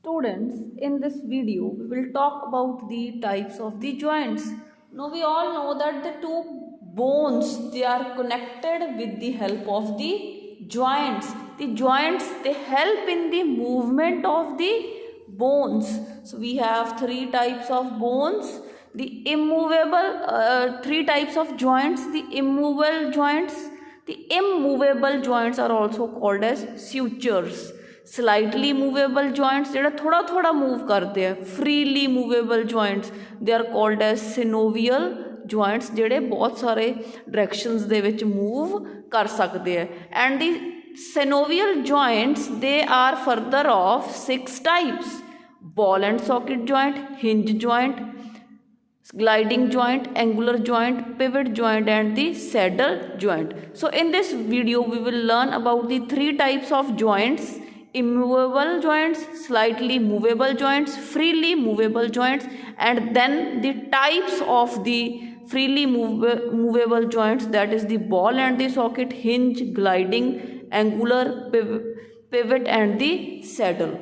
Students, in this video, we will talk about the types of the joints. Now, we all know that the two bones, they are connected with the help of the joints. The joints, they help in the movement of the bones. So, we have three types of bones. The immovable, three types of joints, the immovable joints. The immovable joints are also called as sutures. Slightly movable joints ਜਿਹੜਾ ਥੋੜਾ ਥੋੜਾ move ਕਰਦੇ ਆ freely movable joints they are called as synovial joints ਜਿਹੜੇ ਬਹੁਤ ਸਾਰੇ directions ਦੇ ਵਿੱਚ move ਕਰ ਸਕਦੇ ਆ and the synovial joints they are further of 6 types: ball and socket joint, hinge joint, gliding joint, angular joint, pivot joint and the saddle joint. So in this video we will learn about the three types of joints: immovable joints, slightly movable joints, freely movable joints, and then the types of the freely movable joints, that is the ball and the socket, hinge, gliding, angular, pivot and the saddle.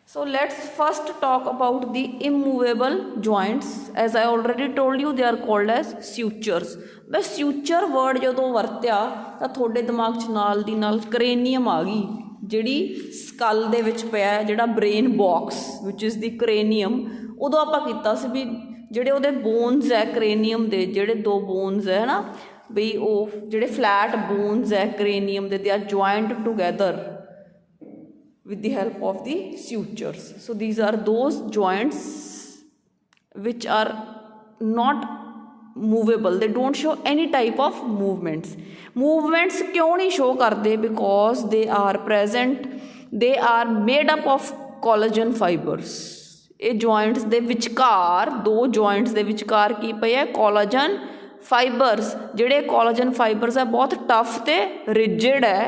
So let's first talk about the immovable joints. As I already told you, they are called as sutures. मैं suture word ਜਦੋਂ ਵਰਤਿਆ ਤਾਂ ਤੁਹਾਡੇ ਦਿਮਾਗ 'ਚ ਨਾਲ ਦੀ ਨਾਲ cranium ਆ ਗਈ, ਜਿਹੜੀ ਸਕਲ ਦੇ ਵਿੱਚ ਪਿਆ, ਜਿਹੜਾ brain box which is the cranium. ਉਦੋਂ ਆਪਾਂ ਕੀਤਾ ਸੀ ਵੀ ਜਿਹੜੇ ਉਹਦੇ ਬੋਨਸ ਹੈ cranium ਦੇ, ਜਿਹੜੇ ਦੋ ਬੋਨਸ ਹੈ ਨਾ ਵੀ ਉਹ ਜਿਹੜੇ ਫਲੈਟ ਬੋਨਸ ਹੈ cranium ਦੇ, they are joined together with the help of the sutures. So these are those joints which are not movable, they don't show any type of movements. Movements क्यों नहीं show करते? Because they are present, they are made up of collagen fibers. ਇਹ joints ਦੇ ਵਿਚਕਾਰ, ਦੋ joints ਦੇ ਵਿਚਕਾਰ ਕੀ ਪਏ ਹੈ? collagen fibers. ਜਿਹੜੇ collagen fibers ਹੈ ਬਹੁਤ tough ਤੇ rigid ਹੈ,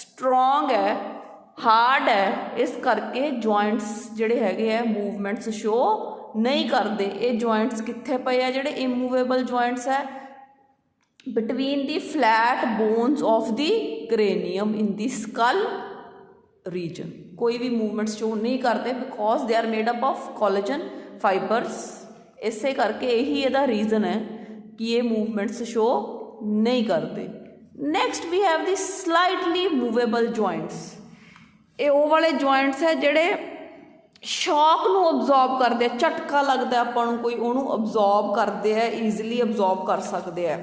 strong ਹੈ, ਹਾਰਡ ਹੈ, ਇਸ ਕਰਕੇ ਜੁਆਇੰਟਸ ਜਿਹੜੇ ਹੈਗੇ ਆ ਮੂਵਮੈਂਟਸ ਸ਼ੋ ਨਹੀਂ ਕਰਦੇ. ਇਹ ਜੁਆਇੰਟਸ ਕਿੱਥੇ ਪਏ ਆ? ਜਿਹੜੇ ਇਮੂਵੇਬਲ ਜੁਆਇੰਟਸ ਹੈ between the flat bonus of ਦੀ ਕ੍ਰੇਨੀਅਮ ਇਨ ਦੀ ਸਕਲ ਰੀਜਨ. ਕੋਈ ਵੀ ਮੂਵਮੈਂਟਸ ਸ਼ੋ ਨਹੀਂ ਕਰਦੇ because they are made up of collagen fibres. ਇਸੇ ਕਰਕੇ ਇਹੀ ਇਹਦਾ ਰੀਜ਼ਨ ਹੈ ਕਿ ਇਹ ਮੂਵਮੈਂਟਸ ਸ਼ੋ ਨਹੀਂ ਕਰਦੇ. Next we have the slightly movable joints. ਇਹ ਉਹ ਵਾਲੇ ਜੁਆਇੰਟਸ ਹੈ ਜਿਹੜੇ ਸ਼ੌਕ ਨੂੰ ਅਬਜ਼ੋਰਬ ਕਰਦੇ ਆ, ਝਟਕਾ ਲੱਗਦਾ ਆਪਾਂ ਨੂੰ ਕੋਈ, ਉਹਨੂੰ ਅਬਜ਼ੋਰਬ ਕਰਦੇ ਆ, ਈਜ਼ੀਲੀ ਅਬਜ਼ੋਰਬ ਕਰ ਸਕਦੇ ਆ.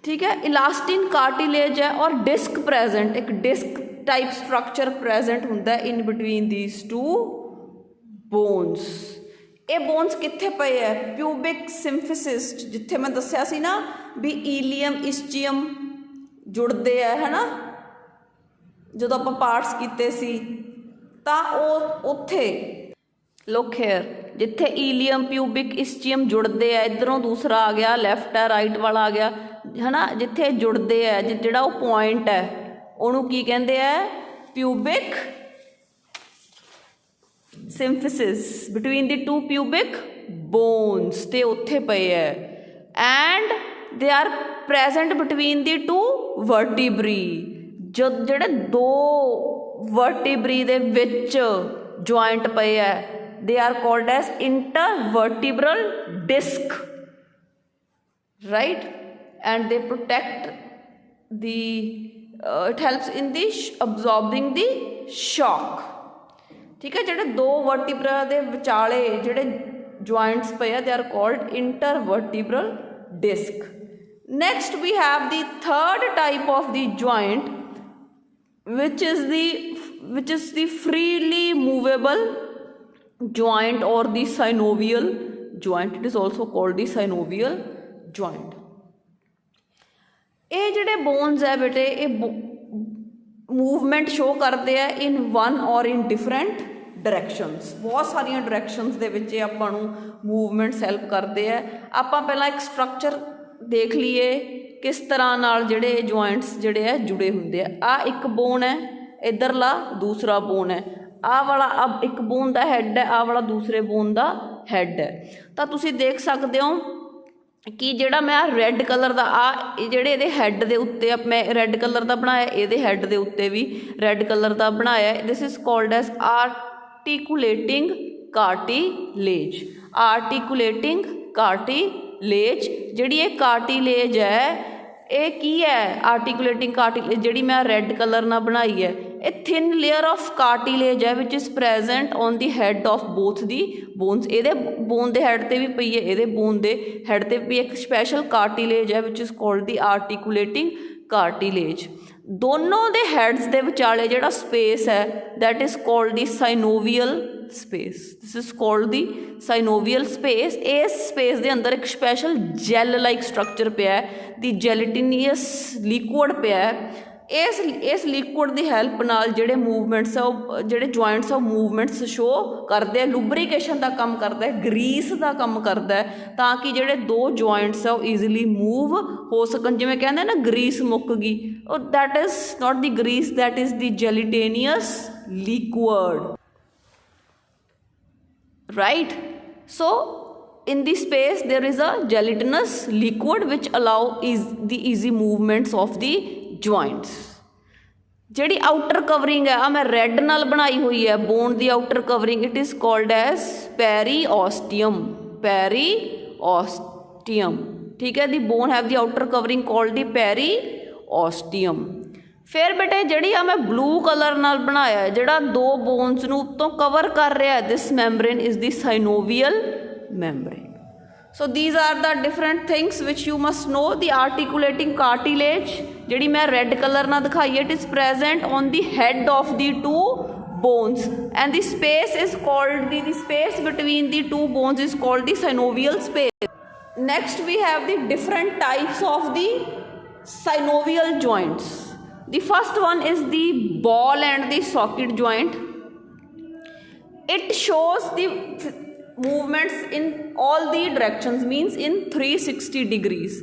ਠੀਕ ਹੈ, ਇਲਾਸਟਿਨ ਕਾਰਟਿਲੇਜ ਹੈ ਔਰ ਡਿਸਕ ਪ੍ਰੈਜ਼ੈਂਟ, ਇੱਕ ਡਿਸਕ ਟਾਈਪ ਸਟਰਕਚਰ ਪ੍ਰੈਜ਼ੈਂਟ ਹੁੰਦਾ in between these two bones. ਇਹ ਬੋਨਸ ਕਿੱਥੇ ਪਏ ਹੈ? ਪਿਊਬਿਕ ਸਿੰਫਿਸਿਸ, ਜਿੱਥੇ ਮੈਂ ਦੱਸਿਆ ਸੀ ਨਾ ਵੀ ਈਲੀਅਮ ਇਸਚੀਅਮ ਜੁੜਦੇ ਆ, ਹੈ ਨਾ, ਜਦੋਂ ਆਪਾਂ ਪਾਰਟਸ ਕੀਤੇ ਸੀ ਤਾਂ ਉਹ ਉੱਥੇ ਲੁੱਕ ਹੇਅਰ ਜਿੱਥੇ ਈਲੀਅਮ ਪਿਊਬਿਕ ਇਸਚੀਅਮ ਜੁੜਦੇ ਆ, ਇੱਧਰੋਂ ਦੂਸਰਾ ਆ ਗਿਆ, ਲੈਫਟ ਹੈ ਰਾਈਟ ਵਾਲਾ ਆ ਗਿਆ, ਹੈ ਨਾ, ਜਿੱਥੇ ਜੁੜਦੇ ਆ, ਜਿਹੜਾ ਉਹ ਪੁਆਇੰਟ ਹੈ ਉਹਨੂੰ ਕੀ ਕਹਿੰਦੇ ਆ? Pubic symphysis between the two pubic bones, ਤੇ ਉੱਥੇ ਪਏ ਹੈ. And they are present between the two vertebrae. ਜਿਹੜੇ ਦੋ ਵਰਟੀਬਰੀ ਦੇ ਵਿੱਚ ਜੁਆਇੰਟ ਪਏ ਹੈ they are called as intervertebral disc, right, and they protect the it helps in the absorbing the shock. ਠੀਕ ਹੈ, ਜਿਹੜੇ ਦੋ ਵਰਟੀਬਰਾ ਦੇ ਵਿਚਾਲੇ ਜਿਹੜੇ ਜੁਆਇੰਟਸ ਪਏ ਆ they are called intervertebral disc. Next we have the third type of the joint which is the freely movable joint or the synovial joint. It is also called the synovial joint. ਇਹ ਜਿਹੜੇ bones ਹੈ ਬੇਟੇ ਇਹ movement show ਕਰਦੇ ਆ in one or in different directions. ਬਹੁਤ ਸਾਰੀਆਂ directions ਦੇ ਵਿੱਚ ਇਹ ਆਪਾਂ ਨੂੰ movements help ਕਰਦੇ ਆ. ਆਪਾਂ ਪਹਿਲਾਂ ਇੱਕ structure ਦੇਖ ਲਈਏ ਕਿਸ ਤਰ੍ਹਾਂ ਨਾਲ ਜਿਹੜੇ ਜੁਆਇੰਟਸ ਜਿਹੜੇ ਆ ਜੁੜੇ ਹੁੰਦੇ ਆ. ਆਹ ਇੱਕ ਬੋਨ ਹੈ, ਇੱਧਰਲਾ ਦੂਸਰਾ ਬੋਨ ਹੈ, ਆਹ ਵਾਲਾ ਇੱਕ ਬੋਨ ਦਾ ਹੈੱਡ ਹੈ, ਆਹ ਵਾਲਾ ਦੂਸਰੇ ਬੋਨ ਦਾ ਹੈੱਡ ਹੈ. ਤਾਂ ਤੁਸੀਂ ਦੇਖ ਸਕਦੇ ਹੋ कि ਜਿਹੜਾ ਮੈਂ ਰੈੱਡ ਕਲਰ ਦਾ ਜਿਹੜੇ ਇਹਦੇ ਹੈੱਡ ਦੇ ਉੱਤੇ ਮੈਂ ਰੈੱਡ ਕਲਰ ਦਾ ਬਣਾਇਆ, ਇਹਦੇ ਹੈੱਡ ਦੇ ਉੱਤੇ ਵੀ ਰੈੱਡ ਕਲਰ ਦਾ ਬਣਾਇਆ। This is called as articulating cartilage. Articulating cartilage, ਜਿਹੜੀ ਇਹ ਕਾਰਟੀਲੇਜ ਹੈ ਇਹ ਕੀ ਹੈ? ਆਰਟੀਕੂਲੇਟਿੰਗ ਕਾਰਟੀਲੇਜ ਜਿਹੜੀ ਮੈਂ ਰੈੱਡ ਕਲਰ ਨਾਲ ਬਣਾਈ ਹੈ, ਇਹ ਥਿਨ ਲੇਅਰ ਆਫ ਕਾਰਟੀਲੇਜ ਹੈ which is present on the head of both the bones. ਇਹਦੇ ਬੋਨ ਦੇ ਹੈਡ 'ਤੇ ਵੀ ਪਈ ਹੈ, ਇਹਦੇ ਬੋਨ ਦੇ ਹੈਡ 'ਤੇ ਵੀ ਇੱਕ ਸਪੈਸ਼ਲ ਕਾਰਟੀਲੇਜ ਹੈ which is called the articulating ਕਾਰਟੀਲੇਜ। ਦੋਨੋਂ ਦੇ ਹੈਡਸ ਦੇ ਵਿਚਾਲੇ ਜਿਹੜਾ ਸਪੇਸ ਹੈ that is called the ਸਾਈਨੋਵੀਅਲ space. This is called the ਸਾਈਨੋਵੀਅਲ space. ਇਸ ਸਪੇਸ ਦੇ ਅੰਦਰ ਇੱਕ ਸਪੈਸ਼ਲ ਜੈਲ ਲਾਈਕ ਸਟਰਕਚਰ ਪਿਆ ਹੈ, ਦੀ ਜੈਲੀਟੀਨੀਅਸ ਲਿਕੁਇਡ ਪਿਆ ਹੈ। ਇਸ ਲਿਕੁਇਡ ਦੀ ਹੈਲਪ ਨਾਲ ਜਿਹੜੇ ਮੂਵਮੈਂਟਸ ਆ ਉਹ ਜਿਹੜੇ ਜੁਆਇੰਟਸ ਆ ਉਹ ਮੂਵਮੈਂਟਸ ਸ਼ੋ ਕਰਦੇ ਆ। ਲੁਬਰੀਕੇਸ਼ਨ ਦਾ ਕੰਮ ਕਰਦਾ ਹੈ, ਗਰੀਸ ਦਾ ਕੰਮ ਕਰਦਾ ਹੈ, ਤਾਂ ਕਿ ਜਿਹੜੇ ਦੋ ਜੁਆਇੰਟਸ ਆ ਉਹ ਈਜ਼ੀਲੀ ਮੂਵ ਹੋ ਸਕਣ। ਜਿਵੇਂ ਕਹਿੰਦੇ ਨਾ ਗਰੀਸ ਮੁੱਕ ਗਈ, ਉਹ that is not the grease, that is the gelatinous liquid, right? So in the space there is a gelatinous liquid which allow the easy movements of the joints। ਜਿਹੜੀ outer covering ਹੈ ਮੈਂ red ਨਾਲ ਬਣਾਈ ਹੋਈ ਹੈ bone ਦੀ outer covering, it is called as periosteum. Periosteum, ਠੀਕ ਹੈ। The bone have the outer covering called the periosteum. ਫਿਰ ਬੇਟੇ ਜਿਹੜੀ ਆ ਮੈਂ ਬਲੂ ਕਲਰ ਨਾਲ ਬਣਾਇਆ ਜਿਹੜਾ ਦੋ ਬੋਨਸ ਨੂੰ ਉੱਤੋਂ ਕਵਰ ਕਰ ਰਿਹਾ, this membrane is the synovial membrane. So these are the different things which you must know. The articulating cartilage ਜਿਹੜੀ ਮੈਂ ਰੈੱਡ ਕਲਰ ਨਾਲ ਦਿਖਾਈ ਹੈ, it is present on the head of the two bones and the space is called the space between the two bones is called the synovial space. Next we have the different types of the synovial joints. The first one is the ball and the socket joint. It shows the movements in all the directions, means in 360 degrees.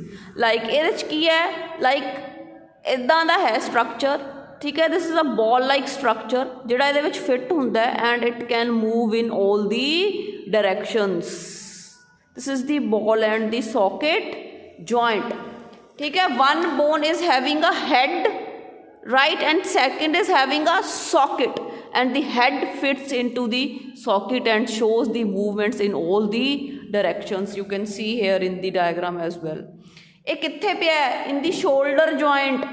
Like ਇਹਦੇ 'ਚ ਕੀ ਹੈ, like ਇੱਦਾਂ ਦਾ ਹੈ structure, ਠੀਕ ਹੈ। This is a ball like structure ਜਿਹੜਾ ਇਹਦੇ ਵਿੱਚ ਫਿੱਟ ਹੁੰਦਾ ਹੈ and it can move in all the directions. This is the ball and the socket joint, ਠੀਕ ਹੈ। One bone is having a head, right, and second is having a socket and the head fits into the socket and shows the movements in all the directions. You can see here in the diagram as well. ਇਹ ਕਿੱਥੇ ਪਿਆ ਹੈ? in the shoulder joint,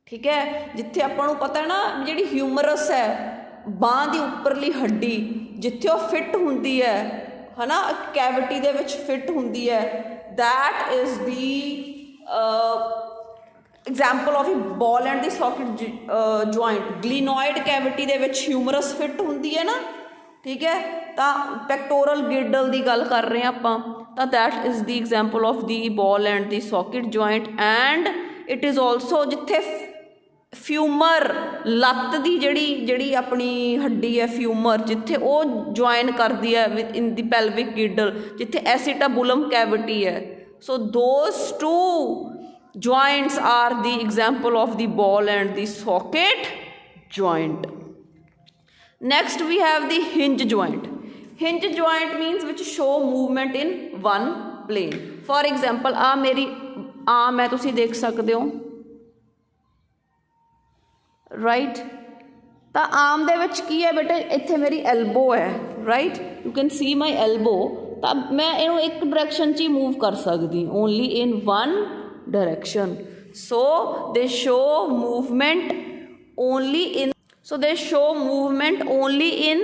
ਠੀਕ ਹੈ। ਜਿੱਥੇ ਆਪਾਂ ਨੂੰ ਪਤਾ ਨਾ ਜਿਹੜੀ ਹਿਊਮਰਸ ਹੈ ਬਾਂਹ ਦੀ ਉੱਪਰਲੀ ਹੱਡੀ ਜਿੱਥੇ ਉਹ ਫਿੱਟ ਹੁੰਦੀ ਹੈ ਨਾ, ਕੈਵਿਟੀ ਦੇ ਵਿੱਚ ਫਿੱਟ ਹੁੰਦੀ ਹੈ, that is the example of ball and the socket joint. Glenoid cavity ਦੇ ਵਿੱਚ ਹਿਊਮਰਸ ਫਿੱਟ ਹੁੰਦੀ ਹੈ ਨਾ, ਠੀਕ ਹੈ। ਤਾਂ ਪੈਕਟੋਰਲ ਗਿਰਡਲ ਦੀ ਗੱਲ ਕਰ ਰਹੇ ਹਾਂ ਆਪਾਂ, ਤਾਂ that is the example of the ball and the socket joint. And it is also ਜਿੱਥੇ ਫਿਊਮਰ ਲੱਤ ਦੀ ਜਿਹੜੀ ਆਪਣੀ ਹੱਡੀ ਹੈ ਫਿਊਮਰ, ਜਿੱਥੇ ਉਹ ਜੁਆਇਨ ਕਰਦੀ ਹੈ ਵਿਦ ਇਨ ਦੀ ਪੈਲਵਿਕ ਗਿਰਡਲ, ਜਿੱਥੇ ਐਸੀਟਾਬੁਲਮ ਕੈਵਿਟੀ ਹੈ। So those two joints are the example of the ball and the socket joint. Next we have the hinge joint. Hinge joint means which show movement in one plane. For example ਆ ਮੇਰੀ ਆਰਮ ਹੈ, ਤੁਸੀਂ ਦੇਖ ਸਕਦੇ ਹੋ, right. ਤਾਂ ਆਰਮ ਦੇ ਵਿੱਚ ਕੀ ਹੈ ਬੇਟੇ, ਇੱਥੇ ਮੇਰੀ ਐਲਬੋ ਹੈ, right, you can see my elbow. ਤਾਂ ਮੈਂ ਇਹਨੂੰ ਇੱਕ ਡਾਇਰੈਕਸ਼ਨ 'ਚ ਹੀ ਮੂਵ ਕਰ ਸਕਦੀ, only in one direction. So they show movement only in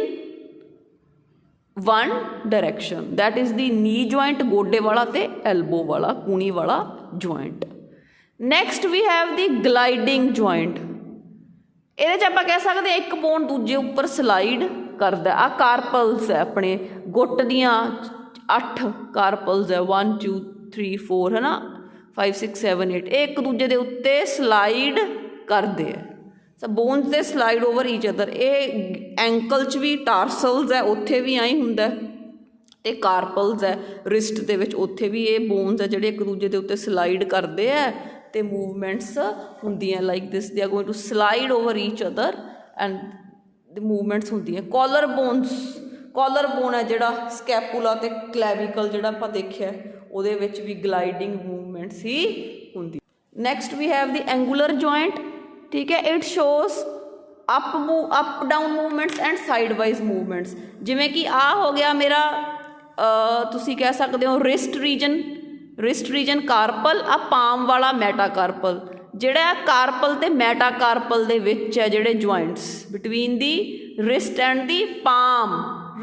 one direction, that is the knee joint, ਗੋਡੇ ਵਾਲਾ ਤੇ elbow ਵਾਲਾ, ਕੂਣੀ ਵਾਲਾ joint. Next we have the gliding joint. ਇਹਦੇ 'ਚ ਆਪਾਂ ਕਹਿ ਸਕਦੇ ਹਾਂ ਇੱਕ ਬੋਨ ਦੂਜੇ ਉੱਪਰ ਸਲਾਈਡ ਕਰਦਾ। ਆ ਕਾਰਪਲਸ ਹੈ ਆਪਣੇ ਗੁੱਟ ਦੀਆਂ 8 ਕਾਰਪਲਸ ਹੈ, 1 2 3 4 ਹੈ ਨਾ, 5 6 7 8, ਇਹ ਇੱਕ ਦੂਜੇ ਦੇ ਉੱਤੇ ਸਲਾਈਡ ਕਰਦੇ ਆ। ਸੋ ਬੋਨਸ ਦੇ ਸਲਾਈਡ ਓਵਰ ਈਚ ਅਦਰ। ਇਹ ਐਂਕਲ 'ਚ ਵੀ ਟਾਰਸਲਸ ਹੈ, ਉੱਥੇ ਵੀ ਆਈ ਹੁੰਦਾ, ਤੇ ਕਾਰਪਲਸ ਹੈ ਰਿਸਟ ਦੇ ਵਿੱਚ, ਉੱਥੇ ਵੀ ਇਹ ਬੋਨਸ ਹੈ ਜਿਹੜੇ ਇੱਕ ਦੂਜੇ ਦੇ ਉੱਤੇ ਸਲਾਈਡ ਕਰਦੇ ਆ ਤੇ ਮੂਵਮੈਂਟਸ ਹੁੰਦੀਆਂ like this, they are going to slide over each other and the movements ਹੁੰਦੀਆਂ। ਕਾਲਰ ਬੋਨਸ, ਕਾਲਰ ਬੋਨ ਹੈ ਜਿਹੜਾ ਸਕੈਪੂਲਾ ਤੇ ਕਲੈਵੀਕਲ ਜਿਹੜਾ ਆਪਾਂ ਦੇਖਿਆ ਉਹਦੇ ਵਿੱਚ ਵੀ ਗਲਾਈਡਿੰਗ ਮੂਵਮੈਂਟਸ ਹੀ ਹੁੰਦੀ। Next we have the angular joint, ਠੀਕ ਹੈ। It shows up down movements and sidewise movements. ਜਿਵੇਂ ਕਿ ਆਹ ਹੋ ਗਿਆ ਮੇਰਾ ਤੁਸੀਂ ਕਹਿ ਸਕਦੇ ਹੋ ਰਿਸਟ ਰੀਜਨ ਕਾਰਪਲ, ਆ ਪਾਮ ਵਾਲਾ ਮੈਟਾਕਾਰਪਲ। ਜਿਹੜਾ ਕਾਰਪਲ ਤੇ ਮੈਟਾਕਾਰਪਲ ਦੇ ਵਿੱਚ ਹੈ ਜਿਹੜੇ joints between the wrist and the palm,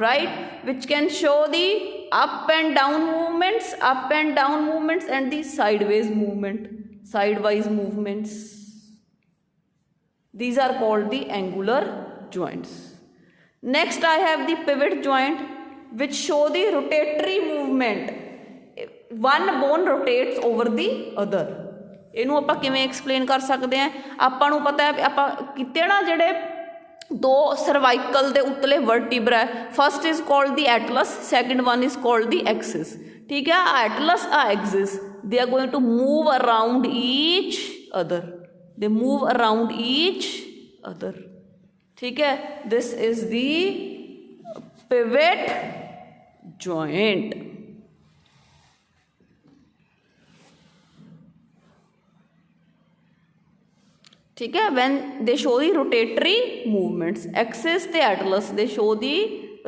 right, which can show the up and down movements and the sideways movements. These are called the angular joints. Next I have the pivot joint which show the rotatory movement. One bone rotates over the other. ਇਹਨੂੰ ਆਪਾਂ ਕਿਵੇਂ explain ਕਰ ਸਕਦੇ ਹਾਂ? ਆਪਾਂ ਨੂੰ ਪਤਾ ਹੈ ਆਪਾਂ ਕਿਤੇ ਨਾ ਜਿਹੜੇ ਦੋ ਸਰਵਾਈਕਲ ਦੇ ਉੱਤਲੇ ਵਰਟੀਬਰਾ ਹੈ, first is called the atlas, second one is called the axis, ਠੀਕ ਹੈ। Uh atlas, uh axis, they are going to move around each other, they move around each other, ਠੀਕ ਹੈ। This is the pivot joint. ठीक है, when they show the rotatory movements, axis ਤੇ atlas they show the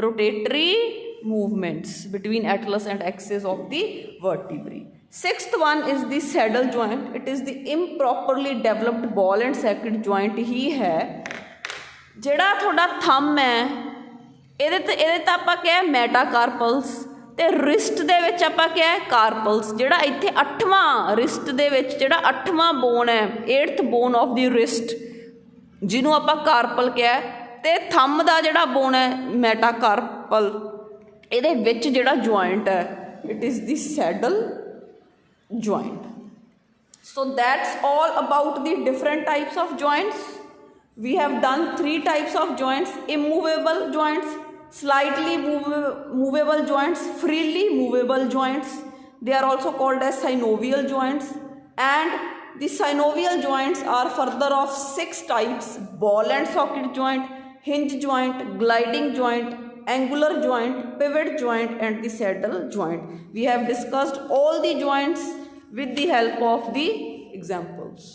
rotatory movements between atlas and axis of the vertebrae. Sixth one is the saddle joint. It is the improperly developed ball and socket joint ही है। ਜਿਹੜਾ ਤੁਹਾਡਾ ਥੰਮ ਹੈ ਇਹਦੇ ਤਾਂ ਆਪਾਂ ਕਿਹਾ ਮੈਟਾਕਾਰਪਲਸ, ਤੇ ਰਿਸਟ ਦੇ ਵਿੱਚ ਆਪਾਂ ਕਿਹਾ ਹੈ ਕਾਰਪਲਸ। ਜਿਹੜਾ ਇੱਥੇ 8ਵਾਂ ਰਿਸਟ ਦੇ ਵਿੱਚ ਜਿਹੜਾ 8ਵਾਂ ਬੋਨ ਹੈ, 8th bone of the wrist, ਜਿਹਨੂੰ ਆਪਾਂ ਕਾਰਪਲ ਕਿਹਾ, ਤੇ ਥੰਮ ਦਾ ਜਿਹੜਾ ਬੋਨ ਹੈ ਮੈਟਾਕਾਰਪਲ, ਇਹਦੇ ਵਿੱਚ ਜਿਹੜਾ ਜੁਆਇੰਟ ਹੈ it is the saddle joint. So that's all about the different types of joints. We have done 3 types of joints: immovable joints, slightly movable joints, freely movable joints. They are also called as synovial joints, and the synovial joints are further of 6 types: ball and socket joint, hinge joint, gliding joint, angular joint, pivot joint, and the saddle joint. We have discussed all the joints with the help of the examples.